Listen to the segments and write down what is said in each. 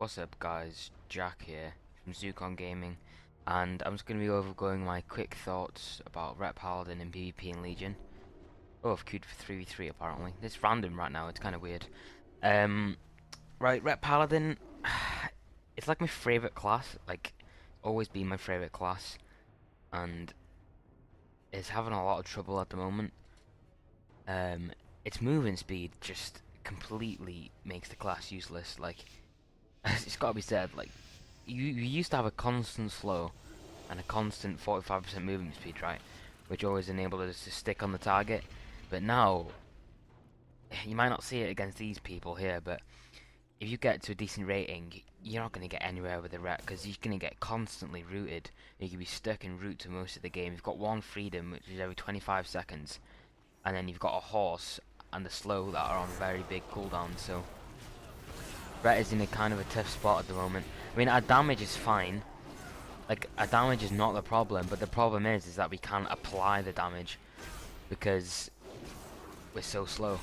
What's up guys, Jack here from Zukon Gaming, and I'm just going to be overgoing my quick thoughts about Ret Paladin in PvP and Legion. Oh, I've queued for 3v3 apparently. It's random right now, it's kind of weird. Right, Ret Paladin, it's like my favourite class, like, always been my favourite class, and it's having a lot of trouble at the moment. Its movement speed just completely makes the class useless, like, it's got to be said, like, you used to have a constant slow and a constant 45% movement speed, right? Which always enabled us to stick on the target. But now, you might not see it against these people here, but if you get to a decent rating, you're not going to get anywhere with the ret, because you're going to get constantly rooted. You can be stuck in root to most of the game. You've got one freedom, which is every 25 seconds, and then you've got a horse and the slow that are on very big cooldowns, so Ret is in a kind of a tough spot at the moment. I mean, our damage is fine. Like, our damage is not the problem, but the problem is that we can't apply the damage because we're so slow.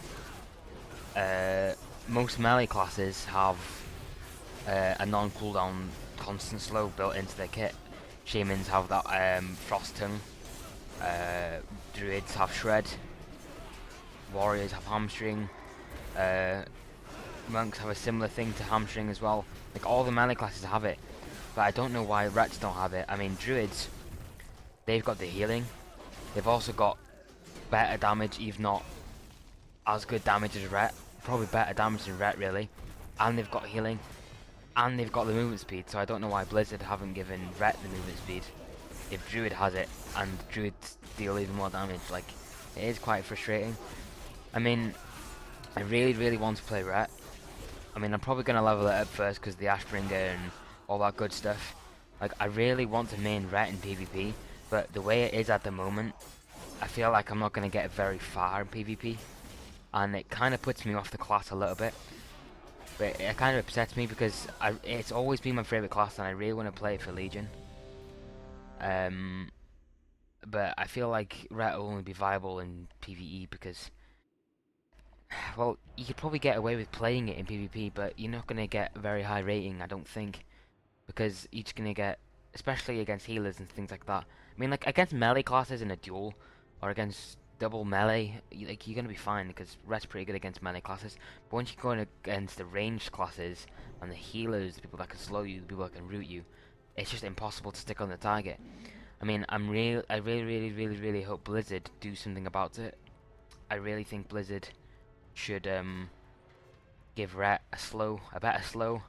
Most melee classes have a non-cooldown constant slow built into their kit. Shamans have that frost tongue. Druids have shred. Warriors have hamstring. Monks have a similar thing to hamstring as well. Like, all the melee classes have it, but I don't know why rets don't have it. I mean, druids, they've got the healing. They've also got better damage, if not as good damage as ret. Probably better damage than ret, really. And they've got healing, and they've got the movement speed. So I don't know why Blizzard haven't given ret the movement speed if druid has it, and druids deal even more damage. Like, it is quite frustrating. I mean, I really want to play ret. I mean, I'm probably going to level it up first because the Ashbringer and all that good stuff. Like, I really want to main ret in PvP, but the way it is at the moment, I feel like I'm not going to get very far in PvP, and it kind of puts me off the class a little bit. But it kind of upsets me because it's always been my favourite class, and I really want to play it for Legion. But I feel like ret will only be viable in PvE because, well, you could probably get away with playing it in PvP, but you're not going to get a very high rating, I don't think. Because you're just going to get, especially against healers and things like that. I mean, like, against melee classes in a duel, or against double melee, like, you're going to be fine, because ret's pretty good against melee classes. But once you go in against the ranged classes, and the healers, the people that can slow you, the people that can root you, it's just impossible to stick on the target. I mean, I really hope Blizzard do something about it. I really think Blizzard should give ret a better slow,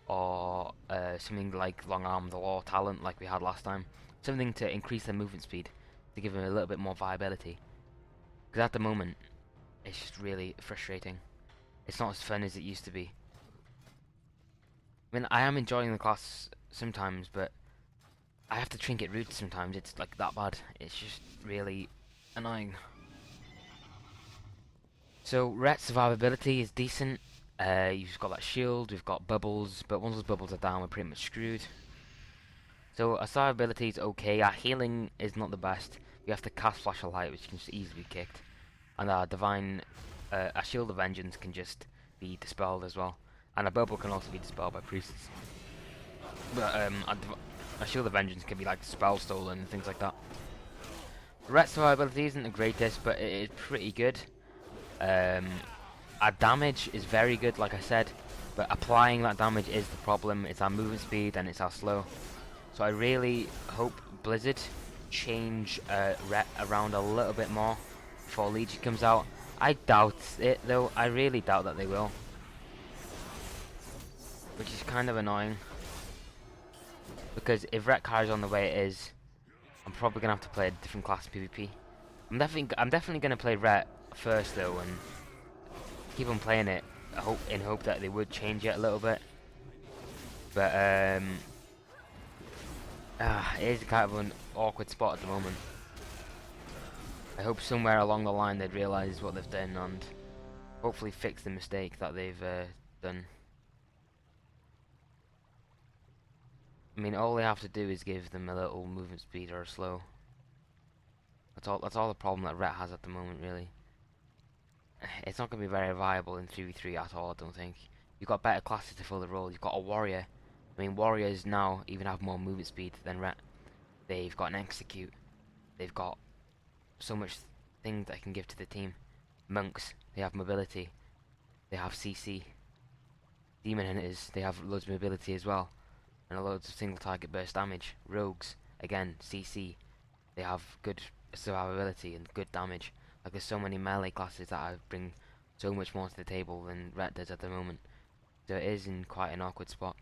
or something like long arm the law talent like we had last time, something to increase their movement speed to give them a little bit more viability, because at the moment it's just really frustrating. It's not as fun as it used to be. I mean, I am enjoying the class sometimes, but I have to trinket root sometimes. It's like that bad. It's just really annoying. So ret survivability is decent. You've got that shield, we've got bubbles, but once those bubbles are down, we're pretty much screwed. So our survivability is okay. Our healing is not the best. We have to cast Flash of Light, which can just easily be kicked, and our our shield of vengeance can just be dispelled as well, and a bubble can also be dispelled by priests. But our shield of vengeance can be like spell stolen and things like that. Ret survivability isn't the greatest, but it is pretty good. Our damage is very good, like I said, but applying that damage is the problem. It's our movement speed and it's our slow. So I really hope Blizzard change ret around a little bit more before Legion comes out. I doubt it though. I really doubt that they will, which is kind of annoying, because if ret carries on the way it is, I'm probably gonna have to play a different class in PvP. I'm definitely gonna play ret first though, and keep on playing it, in hope that they would change it a little bit. But it is kind of an awkward spot at the moment. I hope somewhere along the line they'd realise what they've done and hopefully fix the mistake that they've done. I mean, all they have to do is give them a little movement speed or a slow. That's all the problem that ret has at the moment, really. It's not going to be very viable in 3v3 at all, I don't think. You've got better classes to fill the role. You've got a warrior. I mean, warriors now even have more movement speed than Ret. They've got an execute. They've got so much things that I can give to the team. Monks, they have mobility. They have CC. Demon hunters, they have loads of mobility as well, and loads of single target burst damage. Rogues, again, CC. They have good survivability and good damage. Like there's so many melee classes that I bring so much more to the table than Ret does at the moment. So it is in quite an awkward spot.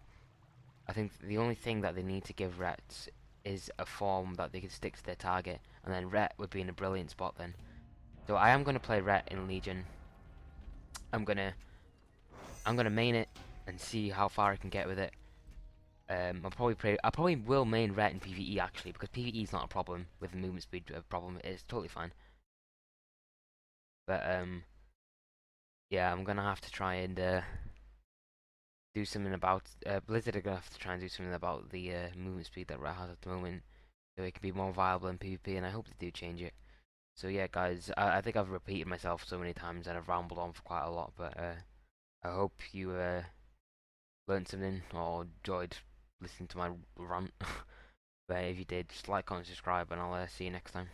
I think the only thing that they need to give Rets is a form that they can stick to their target, and then Ret would be in a brilliant spot then. So I am going to play Ret in Legion. I'm gonna main it and see how far I can get with it. I probably will main Ret in PvE actually, because PvE is not a problem with the movement speed problem. It's totally fine. But yeah, I'm gonna have to try and do something about Blizzard are gonna have to try and do something about the movement speed that Ret has at the moment, so it can be more viable in PvP, and I hope they do change it. So yeah, guys, I think I've repeated myself so many times and I've rambled on for quite a lot, but I hope you learned something or enjoyed listening to my rant. But if you did, just like, comment, subscribe, and I'll see you next time.